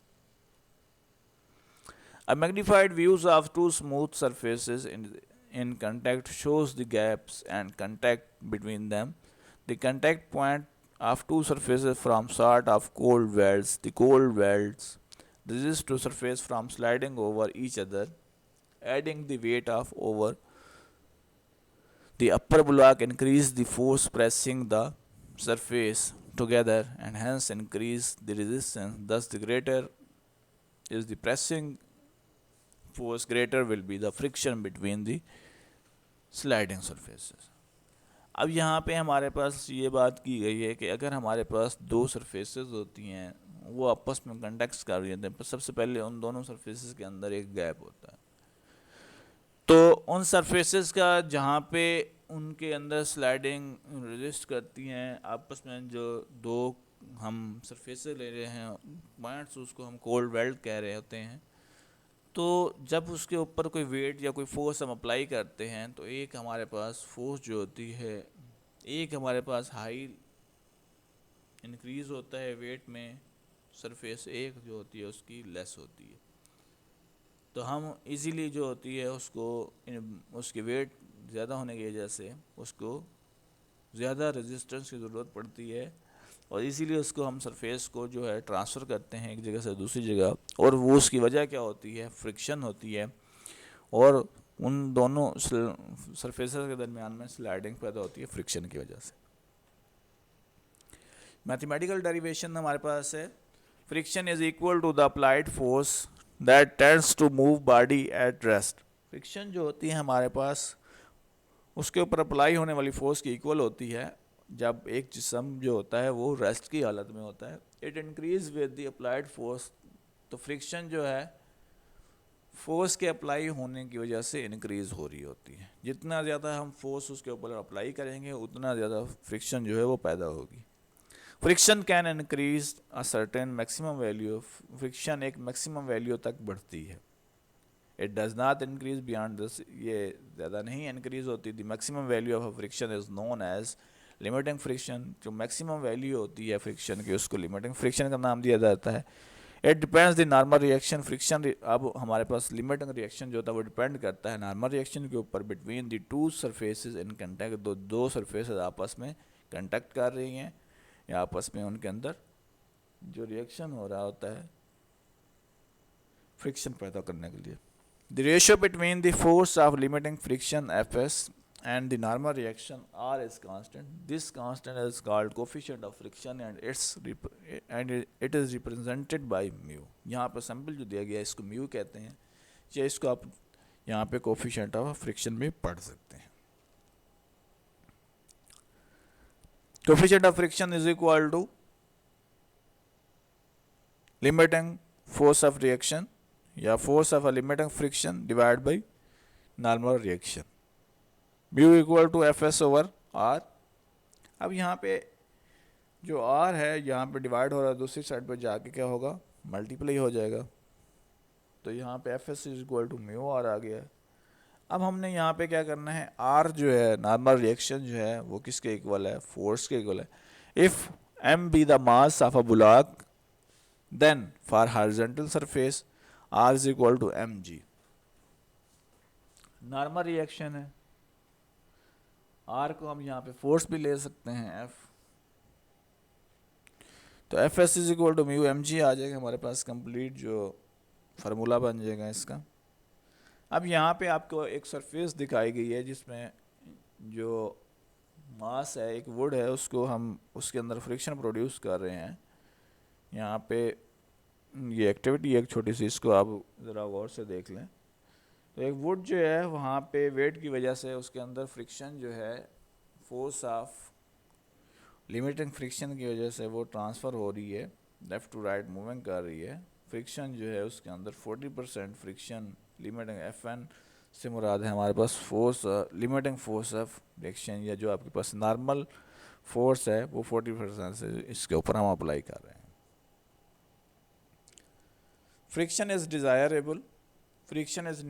Speaker 1: A magnified views of two smooth surfaces in contact shows the gaps and contact between them. The contact point of two surfaces from sort of cold welds. The cold welds resist to surface from sliding over each other, adding the weight of over the upper block increase the force pressing the surface together and hence increase the resistance. Thus the greater is the pressing force, greater will be the friction between the sliding surfaces। अब यहाँ पे हमारे पास ये बात की गई है कि अगर हमारे पास दो सरफेसेस होती हैं वो आपस में कंटेक्ट कर रही हैं, सबसे पहले उन दोनों सरफेसेस के अंदर एक गैप होता है। तो उन सरफेसेस का जहाँ पे उनके अंदर स्लाइडिंग रेजिस्ट करती हैं आपस में, जो दो हम सरफेसेस ले रहे हैं पॉइंट्स, उसको हम कोल्ड वेल्ड कह रहे होते हैं। तो जब उसके ऊपर कोई वेट या कोई फोर्स हम अप्लाई करते हैं तो एक हमारे पास फोर्स जो होती है एक हमारे पास हाई इंक्रीज होता है वेट में सरफेस, एक जो होती है उसकी लेस होती है। तो हम इजीली जो होती है उसको उसकी वेट ज़्यादा होने की वजह से उसको ज़्यादा रेजिस्टेंस की ज़रूरत पड़ती है, और इसीलिए उसको हम सरफेस को जो है ट्रांसफ़र करते हैं एक जगह से दूसरी जगह, और वो उसकी वजह क्या होती है, फ्रिक्शन होती है, और उन दोनों सरफेसेस के दरमियान में स्लाइडिंग पैदा होती है फ्रिक्शन की वजह से। मैथमेटिकल डेरिवेशन हमारे पास है, friction is equal to the applied force that tends to move body at rest. Friction जो होती है हमारे पास उसके ऊपर अप्लाई होने वाली फोर्स की इक्वल होती है जब एक जिस्म जो होता है वो रेस्ट की हालत में होता है। It increase with the applied force. तो फ्रिक्शन जो है फोर्स के अप्लाई होने की वजह से इंक्रीज हो रही होती है। जितना ज़्यादा हम फोर्स उसके ऊपर अप्लाई करेंगे उतना ज़्यादा फ्रिक्शन जो है वो पैदा होगी। Friction can increase a certain maximum value. Friction एक मैक्सिमम वैल्यू तक बढ़ती है। It does not increase beyond this, ये ज़्यादा नहीं इंक्रीज होती। The maximum value of friction is known as limiting friction. जो मैक्सिमम वैल्यू होती है फ्रिक्शन की उसको लिमिटिंग फ्रिक्शन का नाम दिया जाता है। It depends the normal reaction. Friction अब हमारे पास लिमिटिंग रिएक्शन जो होता है वो डिपेंड करता है नॉर्मल रिएक्शन के ऊपर between the two surfaces in contact. दो सरफेसेस आपस में कंटैक्ट कर रही हैं या आपस में उनके अंदर जो रिएक्शन हो रहा होता है फ्रिक्शन पैदा करने के लिए। The ratio between the force of limiting friction Fs and the normal reaction R is constant. This constant is called coefficient of friction and it is represented by mu. यहाँ पर सैम्पल जो दिया गया है इसको mu कहते हैं, या इसको आप यहाँ पे coefficient of friction में पढ़ सकते हैं। Coefficient of friction is equal to limiting force of reaction या force of limiting friction divide by normal reaction, mu equal to F S over R. अब यहाँ पे जो आर है यहाँ पे डिवाइड हो रहा है, दूसरी साइड पे जाके क्या होगा, मल्टीप्लाई हो जाएगा। तो यहाँ पे F S is equal to mu R आ गया है। अब हमने यहाँ पे क्या करना है, आर जो है नॉर्मल रिएक्शन जो है वो किसके इक्वल है, फोर्स के इक्वल है। If M be the mass of a block then for horizontal surface R is equal to mg। Normal reaction है, R को हम यहाँ पे फोर्स भी ले सकते हैं F, तो F S is equal to mu M G आ जाएगा हमारे पास, कंप्लीट जो फार्मूला बन जाएगा इसका। अब यहाँ पे आपको एक सरफेस दिखाई गई है जिसमें जो मास है, एक वुड है, उसको हम उसके अंदर फ्रिक्शन प्रोड्यूस कर रहे हैं। यहाँ पे ये एक्टिविटी एक छोटी सी, इसको आप ज़रा गौर से देख लें। तो एक वुड जो है वहाँ पे वेट की वजह से उसके अंदर फ्रिक्शन जो है फोर्स ऑफ लिमिटिंग फ्रिक्शन की वजह से वो ट्रांसफ़र हो रही है, लेफ़्ट टू राइट मूविंग कर रही है। फ्रिक्शन जो है उसके अंदर 40% फ्रिक्शन लिमिटिंग एफ एन से मुराद है हमारे पास force limiting force of reaction, या जो आपके पास नॉर्मल फोर्स है वो 40% से इसके ऊपर हम अप्लाई कर रहे हैं। Friction is desirable. Friction is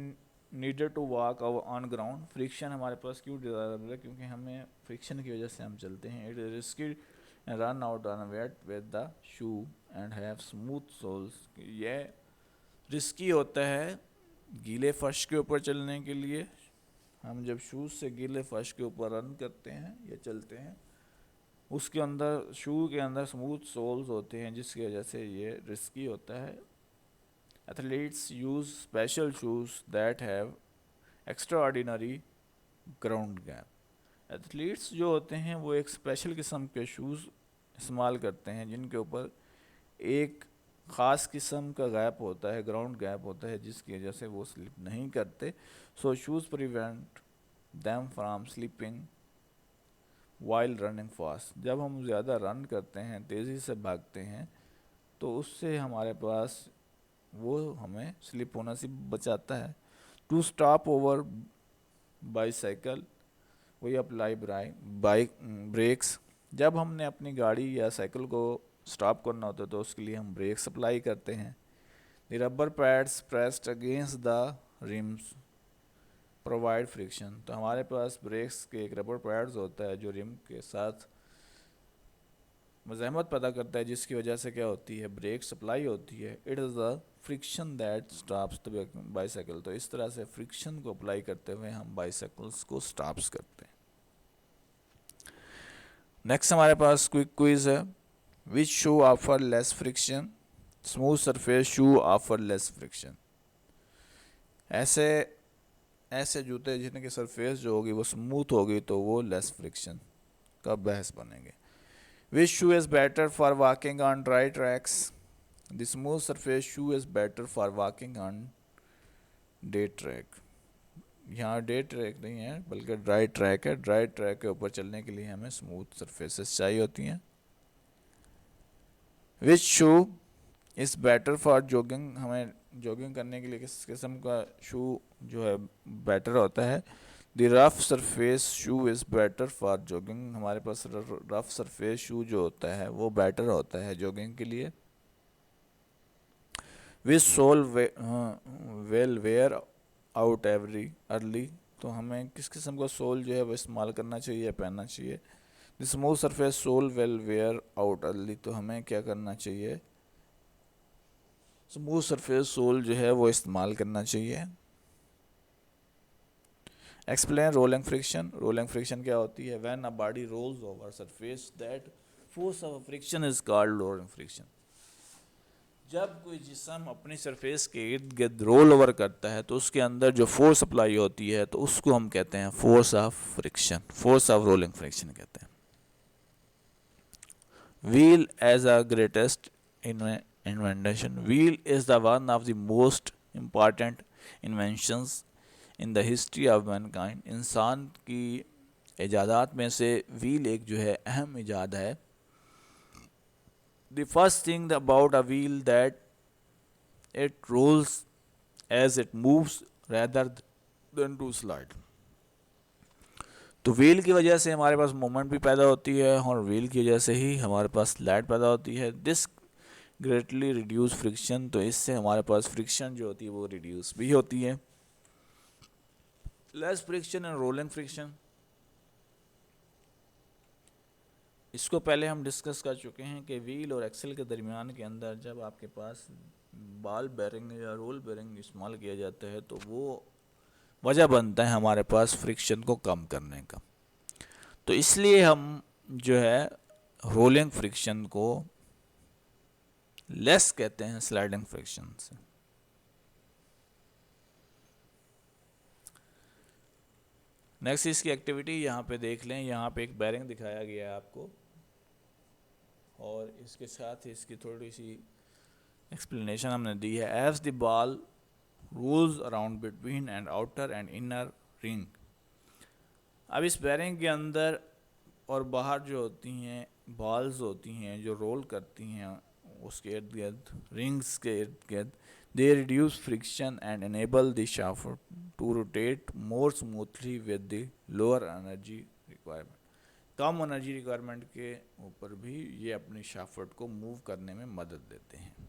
Speaker 1: needed to walk on ground. Friction हमारे पास क्यों डिज़ायरेबल है, क्योंकि हमें फ्रिक्शन की वजह से हम चलते हैं। It is risky run out on wet with the shoe and have smooth soles. ये रिस्की होता है गीले फर्श के ऊपर चलने के लिए। हम जब शूज़ से गीले फर्श के ऊपर रन करते हैं या चलते हैं, उसके अंदर शू के अंदर स्मूथ सोल्स होते हैं जिसकी वजह से ये रिस्की होता है। Athletes use special shoes that have extraordinary ground gap। Athletes जो होते हैं वो एक स्पेशल किस्म के शूज़ इस्तेमाल करते हैं जिनके ऊपर एक ख़ास किस्म का गैप होता है, ग्राउंड गैप होता है, जिसकी वजह से वो स्लिप नहीं करते। So shoes prevent them from slipping while running fast. जब हम ज़्यादा रन करते हैं, तेज़ी से भागते हैं, तो उससे हमारे पास वो हमें स्लिप होना से बचाता है। To stop over bicycle we apply bike brakes. जब हमने अपनी गाड़ी या साइकिल को स्टॉप करना होता है तो उसके लिए हम ब्रेक्स अप्लाई करते हैं। The rubber pads pressed against the RIMS provide friction, तो हमारे पास ब्रेक्स के एक रबर पैड्स होता है जो रिम के साथ मज़ाहमत पैदा करता है, जिसकी वजह से क्या होती है, ब्रेक सप्लाई होती है। It is the friction that stops the bicycle. तो इस तरह से फ्रिक्शन को अप्लाई करते हुए हम बाइसाइकिल्स को स्टॉप्स करते हैं। नेक्स्ट हमारे पास क्विक क्विज है। Which shoe offer less friction? Smooth surface shoe offer less friction. ऐसे जूते जिनकी सरफेस जो होगी वो स्मूथ होगी तो वो लेस फ्रिक्शन का बहस बनेंगे। Which shoe is better for walking on dry tracks? The smooth surface shoe is better for walking on day track. यहाँ डे ट्रैक नहीं है बल्कि ड्राई ट्रैक है। ड्राई ट्रैक के ऊपर चलने के लिए हमें स्मूथ सरफेसेस चाहिए होती हैं। Which shoe is better for jogging? हमें जॉगिंग करने के लिए किस किस्म का शू जो है बेटर होता है? The rough surface shoe is better for jogging. हमारे पास रफ सरफेस शू जो होता है वो बेटर होता है जॉगिंग के लिए। Which sole well wear out every early. तो हमें किस किस्म का सोल जो है वो इस्तेमाल करना चाहिए या पहनना चाहिए? The smooth surface sole well wear out early. तो हमें क्या करना चाहिए, स्मूथ सरफेस सोल जो है वो इस्तेमाल करना चाहिए। Explain rolling friction. Rolling friction क्या होती है? When a body rolls over surface that force of friction is called rolling friction. जब कोई जिस्म अपनी सरफेस के इर्द गिर्द रोल ओवर करता है तो उसके अंदर जो फोर्स अप्लाई होती है तो उसको हम कहते हैं force of friction, force of rolling friction कहते हैं। Wheel as a greatest invention. Wheel is the one of the most important inventions in the history of mankind. इंसान की इजादात में से व्हील एक जो है अहम इजाद है। The first thing about a wheel that it rolls as it moves rather than to slide. तो व्हील की वजह से हमारे पास मूवमेंट भी पैदा होती है और व्हील की वजह से ही हमारे पास स्लाइड पैदा होती है। This greatly reduce friction. तो इससे हमारे पास फ्रिक्शन जो होती है वो रिड्यूस भी होती है। Less friction and rolling friction, इसको पहले हम डिस्कस कर चुके हैं कि व्हील और एक्सल के दरमियान के अंदर जब आपके पास बॉल बेरिंग या रोल बेरिंग इस्तेमाल किया जाता है तो वो वजह बनता है हमारे पास फ्रिक्शन को कम करने का। तो इसलिए हम जो है रोलिंग फ्रिक्शन को लेस कहते हैं स्लाइडिंग फ्रिक्शन से। नेक्स्ट इसकी एक्टिविटी यहाँ पे देख लें। यहाँ पे एक बेरिंग दिखाया गया है आपको और इसके साथ ही इसकी थोड़ी सी एक्सप्लेनेशन हमने दी है। As the ball rolls around between and outer and inner ring. अब इस बेरिंग के अंदर और बाहर जो होती हैं बॉल्स होती हैं जो रोल करती हैं उसके इर्द गिर्द, रिंग्स के इर्द गिर्द, they reduce friction and enable the shaft to rotate more smoothly with the lower energy requirement. कम एनर्जी रिक्वायरमेंट के ऊपर भी ये अपनी शाफ्ट को मूव करने में मदद देते हैं।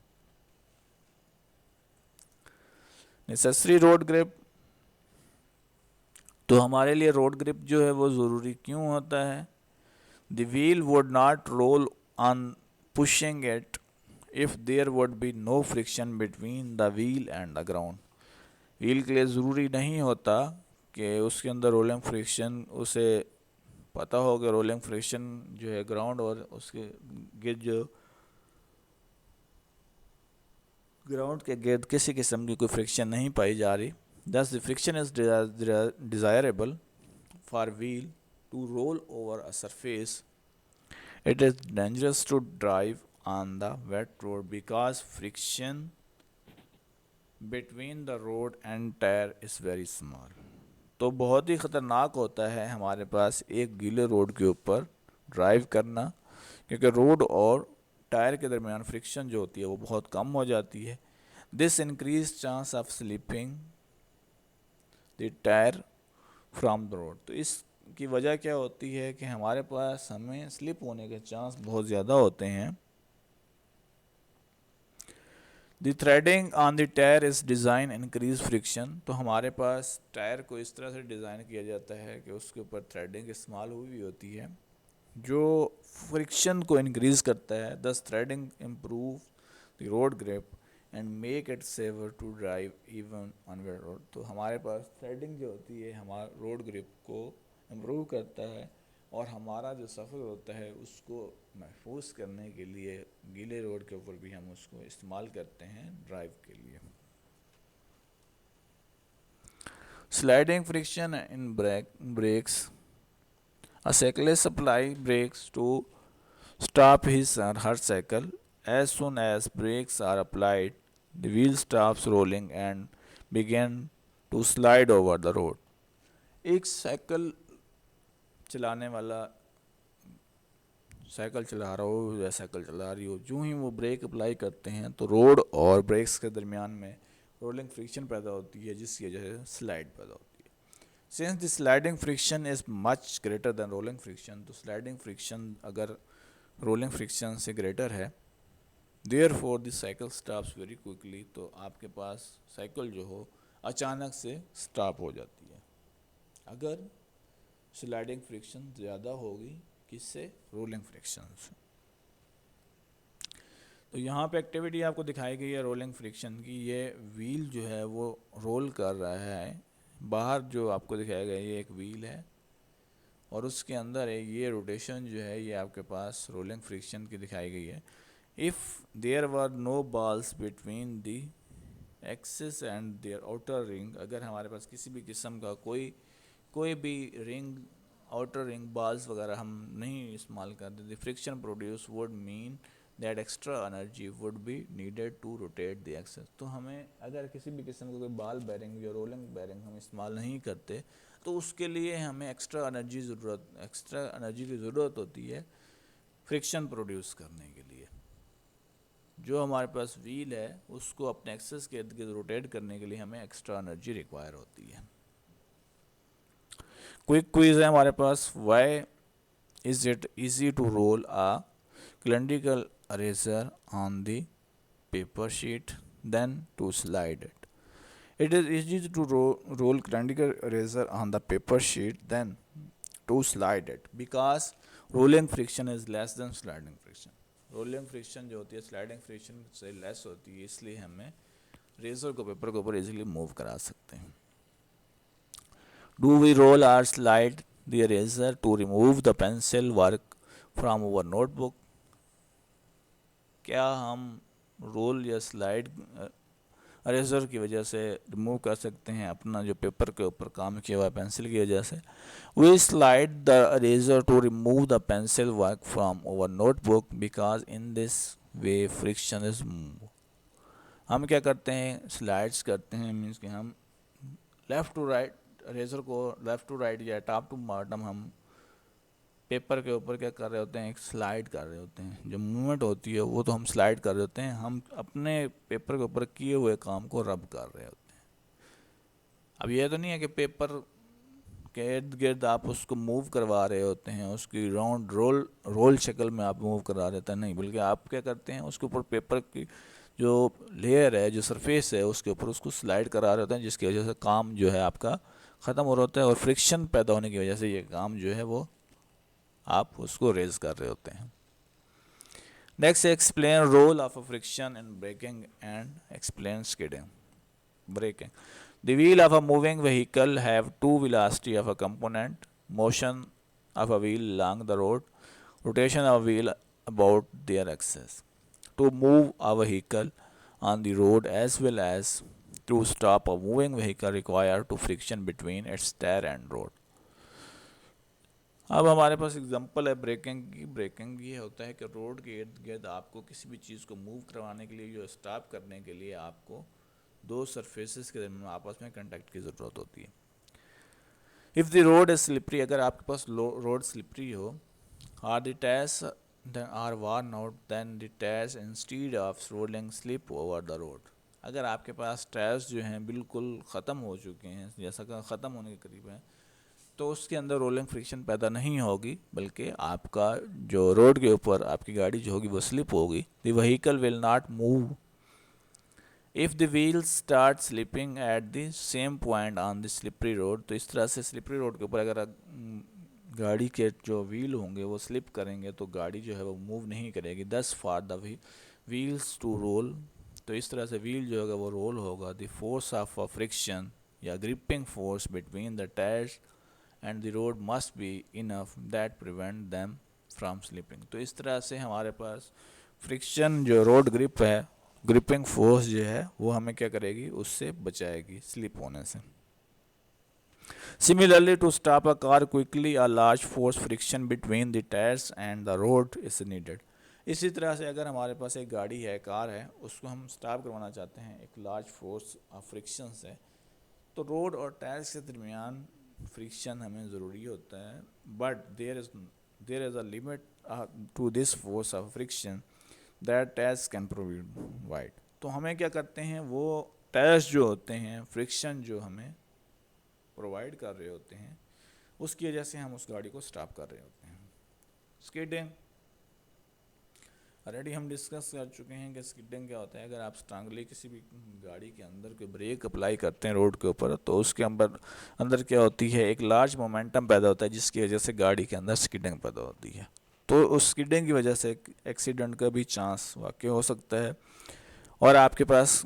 Speaker 1: Necessary road grip. तो हमारे लिए रोड ग्रिप जो है वो ज़रूरी क्यों होता है? The wheel would not roll on pushing it if there would be no friction between the wheel and the ground. Wheel के लिए ज़रूरी नहीं होता कि उसके अंदर रोलिंग फ्रिक्शन, उसे पता हो कि रोलिंग फ्रिक्शन जो है ग्राउंड और उसके गिर्द जो ग्राउंड के गिर्द किसी किस्म की कोई फ्रिक्शन नहीं पाई जा रही। Thus the friction is desirable for wheel to roll over a surface. It is dangerous to drive on the wet road because friction between the road and tire is very small। तो बहुत ही ख़तरनाक होता है हमारे पास एक गीले रोड के ऊपर ड्राइव करना, क्योंकि रोड और टायर के दरमियान फ्रिक्शन जो होती है वो बहुत कम हो जाती है। This increase chance of slipping the tyre from the road. तो इसकी वजह क्या होती है कि हमारे पास हमें स्लिप होने के चांस बहुत ज़्यादा होते हैं। The threading on the tyre is design increase friction. तो हमारे पास टायर को इस तरह से डिज़ाइन किया जाता है कि उसके ऊपर थ्रेडिंग इस्तेमाल हुई होती है जो फ्रिक्शन को इंक्रीज करता है। Thus threading improve the road grip and make it safer to drive even on wet road. तो हमारे पास थ्रेडिंग जो होती है हमारा रोड ग्रिप को इम्प्रूव करता है और हमारा जो सफ़र होता है उसको महफूज करने के लिए गीले रोड के ऊपर भी हम उसको इस्तेमाल करते हैं ड्राइव के लिए। Sliding friction in brakes. A cyclist apply brakes to stop his or her cycle. As soon as brakes are applied, the wheel stops rolling and begin to slide over the road. एक साइकिल चलाने वाला साइकिल चला रहा हो या साइकिल चला रही हो, जो ही वो ब्रेक अप्लाई करते हैं तो रोड और ब्रेक्स के दरमियान में रोलिंग फ्रिक्शन पैदा होती है जिसकी वजह से स्लाइड पैदा होती है। Since the sliding friction is much greater than rolling friction, तो sliding friction अगर rolling friction से greater है, therefore the cycle stops very quickly, तो आपके पास साइकिल जो हो अचानक से स्टॉप हो जाती है अगर स्लाइडिंग फ्रिक्शन ज़्यादा होगी किससे, रोलिंग फ्रिक्शन से। तो यहाँ पे एक्टिविटी आपको दिखाई गई है रोलिंग फ्रिक्शन की। ये व्हील जो है वो रोल कर रहा है, बाहर जो आपको दिखाया गया ये एक व्हील है और उसके अंदर है ये रोटेशन जो है ये आपके पास रोलिंग फ्रिक्शन की दिखाई गई है। If there were no balls between the axis and their outer ring, अगर हमारे पास किसी भी किस्म का कोई भी रिंग आउटर रिंग बॉल्स वगैरह हम नहीं इस्तेमाल करते, the friction produce would mean that extra energy would be needed to rotate the axes. तो हमें अगर किसी भी किस्म का कोई बॉल बेरिंग या रोलिंग बेरिंग हम इस्तेमाल नहीं करते तो उसके लिए हमें एक्स्ट्रा एनर्जी की ज़रूरत होती है फ्रिक्शन प्रोड्यूस करने के लिए। जो हमारे पास व्हील है उसको अपने एक्सेस के इर्द गिर्द रोटेट करने के लिए हमें एक्स्ट्रा एनर्जी रिक्वायर होती है। क्विक क्विज है हमारे पास, why is it easy to roll a cylindrical eraser on the paper sheet then to slide it? It is easy to roll cylindrical eraser on the paper sheet then to slide it because rolling friction is less than sliding friction. Rolling friction जो होती है स्लाइडिंग फ्रिक्शन से लेस होती है, इसलिए हमें रेजर को पेपर के ऊपर इजीली मूव करा सकते हैं। Do we roll or slide the eraser to remove the pencil work from our notebook? क्या हम रोल या स्लाइड अरेजर की वजह से रिमूव कर सकते हैं अपना जो पेपर के ऊपर काम किया हुआ है पेंसिल की वजह से। We slide the eraser to remove the pencil work from over notebook because in this way friction is move. हम क्या करते हैं, स्लाइड्स करते हैं, मीन्स कि हम लेफ़्ट टू राइट अरेजर को लेफ़्ट टू राइट या टॉप टू बॉटम हम पेपर के ऊपर क्या कर रहे होते हैं, एक स्लाइड कर रहे होते हैं। जो मूवमेंट होती है वो तो हम स्लाइड कर रहे होते हैं, हम अपने पेपर के ऊपर किए हुए काम को रब कर रहे होते हैं। अब ये तो नहीं है कि पेपर के इर्द गिर्द आप उसको मूव करवा रहे होते हैं, उसकी राउंड रोल शक्ल में आप मूव करवा देते हैं, नहीं, बल्कि आप क्या करते हैं उसके ऊपर पेपर की जो लेयर है, जो सरफेस है, उसके ऊपर उसको स्लाइड करा रहे होते हैं, जिसकी वजह से काम जो है आपका ख़त्म हो रहा होता है और फ्रिक्शन पैदा होने की वजह से ये काम जो है वो आप उसको रेज कर रहे होते हैं। Next, explain role of a friction in braking and explain skidding. Braking, the wheel of a moving vehicle have two velocity of a component, motion of a wheel along the road, rotation of a wheel about their axis. To move a vehicle on the road as well as to stop a moving vehicle require to friction between its tire and road. अब हमारे पास एग्जांपल है ब्रेकिंग की। ब्रेकिंग ये होता है कि रोड के इर्द गिर्द आपको किसी भी चीज़ को मूव करवाने के लिए, जो स्टॉप करने के लिए आपको दो सरफेसेस के दरमियान आपस में कंटेक्ट की ज़रूरत होती है। If the road is slippery, अगर आपके पास रोड स्लिपरी हो, or the tyres are worn out, then the tyres instead of rolling slip over the road. अगर आपके पास टायर्स जो हैं बिल्कुल ख़त्म हो चुके हैं, जैसा कि ख़त्म होने के करीब हैं, तो उसके अंदर रोलिंग फ्रिक्शन पैदा नहीं होगी, बल्कि आपका जो रोड के ऊपर आपकी गाड़ी जो होगी वो स्लिप होगी। The vehicle will not move if the wheel start slipping at the same point on the slippery road, तो इस तरह से स्लिपरी रोड के ऊपर अगर गाड़ी के जो व्हील होंगे वो स्लिप करेंगे तो गाड़ी जो है वो मूव नहीं करेगी। Thus for the wheels to roll, तो इस तरह से व्हील जो होगा वो रोल होगा। The force of a friction या gripping force between the tyres and the road must be enough that prevent them from slipping. तो इस तरह से हमारे पास फ्रिक्शन जो रोड ग्रिप है, ग्रिपिंग फोर्स जो है वो हमें क्या करेगी, उससे बचाएगी स्लिप होने से। Similarly, to stop a car quickly, a large force friction between the tires and the road is needed. इसी तरह से अगर हमारे पास एक गाड़ी है, कार है, उसको हम स्टॉप करवाना चाहते हैं एक लार्ज फोर्स ऑफ फ्रिक्शन से, तो रोड और टायर्स के दरमियान फ्रिक्शन हमें ज़रूरी होता है। But there is a limit to this force of friction that tyres can provide. तो हमें क्या करते हैं, वो टायर्स जो होते हैं, फ्रिक्शन जो हमें प्रोवाइड कर रहे होते हैं, उसकी वजह से हम उस गाड़ी को स्टॉप कर रहे होते हैं। स्किडिंग ऑलरेडी हम डिस्कस कर चुके हैं कि स्किडिंग क्या होता है। अगर आप स्ट्रांगली किसी भी गाड़ी के अंदर कोई ब्रेक अप्लाई करते हैं रोड के ऊपर, तो उसके अंदर क्या होती है, एक लार्ज मोमेंटम पैदा होता है जिसकी वजह से गाड़ी के अंदर स्किडिंग पैदा होती है। तो उस स्किडिंग की वजह से एक्सीडेंट का भी चांस वाकई हो सकता है। और आपके पास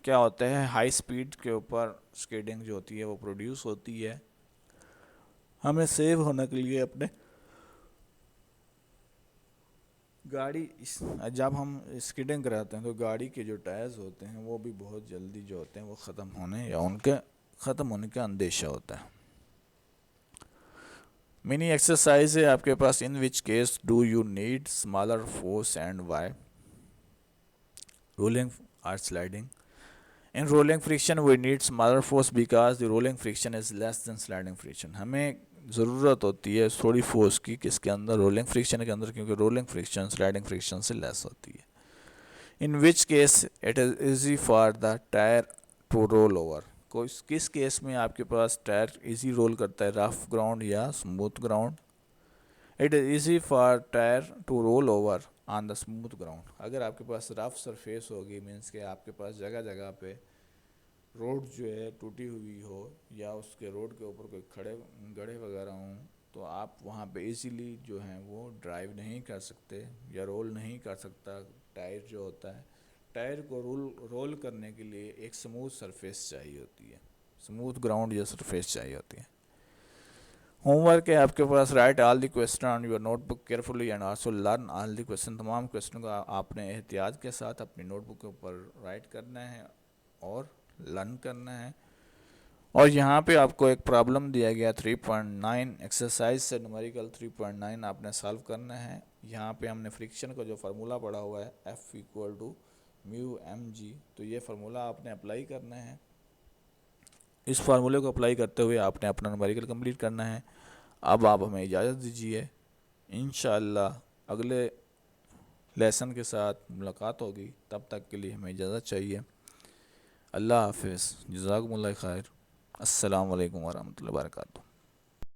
Speaker 1: क्या होता है, हाई स्पीड के ऊपर स्किडिंग जो होती है वो प्रोड्यूस होती है। हमें सेव होने के लिए अपने गाड़ी जब हम स्किडिंग कराते हैं तो गाड़ी के जो टायर्स होते हैं वो भी बहुत जल्दी जो होते हैं वो ख़त्म होने या उनके ख़त्म होने का अंदेशा होता है। मिनी एक्सरसाइज है आपके पास। In which case do you need smaller force and why? Rolling और sliding. In rolling friction we need smaller force because the rolling friction is less than sliding friction. हमें ज़रूरत होती है थोड़ी फोर्स की किसके अंदर, रोलिंग फ्रिक्शन के अंदर, क्योंकि रोलिंग फ्रिक्शन स्लाइडिंग फ्रिक्शन से लेस होती है। In which case it is easy for the tyre to roll over. किस केस में आपके पास टायर इजी रोल करता है, रफ ग्राउंड या smooth ground? It is easy for tyre to roll over on the smooth ground. अगर आपके पास रफ सरफेस होगी, मीन्स के आपके पास जगह जगह पे रोड जो है टूटी हुई हो या उसके रोड के ऊपर कोई गड्ढे वगैरह हों, तो आप वहाँ पे इजीली जो हैं वो ड्राइव नहीं कर सकते या रोल नहीं कर सकता। टायर जो होता है, टायर को रोल करने के लिए एक स्मूथ सरफेस चाहिए होती है, स्मूथ ग्राउंड या सरफेस चाहिए होती है। होमवर्क है आपके पास, write all the question on your notebook carefully and also learn all the question. तमाम क्वेश्चन को आपने एहतियात के साथ अपनी नोटबुक के ऊपर राइट करना है और लर्न करना है। और यहाँ पे आपको एक प्रॉब्लम दिया गया 3.9 एक्सरसाइज से न्यूमेरिकल 3.9 आपने सॉल्व करना है। यहाँ पे हमने फ्रिक्शन का जो फार्मूला पढ़ा हुआ है F equal to mu mg, तो ये फार्मूला आपने अप्लाई करना है। इस फार्मूले को अप्लाई करते हुए आपने अपना न्यूमेरिकल कंप्लीट करना है। अब आप हमें इजाज़त दीजिए, इंशाअल्लाह अगले लेसन के साथ मुलाकात होगी। तब तक के लिए हमें इजाज़त चाहिए। अल्लाह हाफिज़, जज़ाकुमुल्लाह खैर, अस्सलाम वालेकुम वरहमतुल्लाहि वबरकातुहू।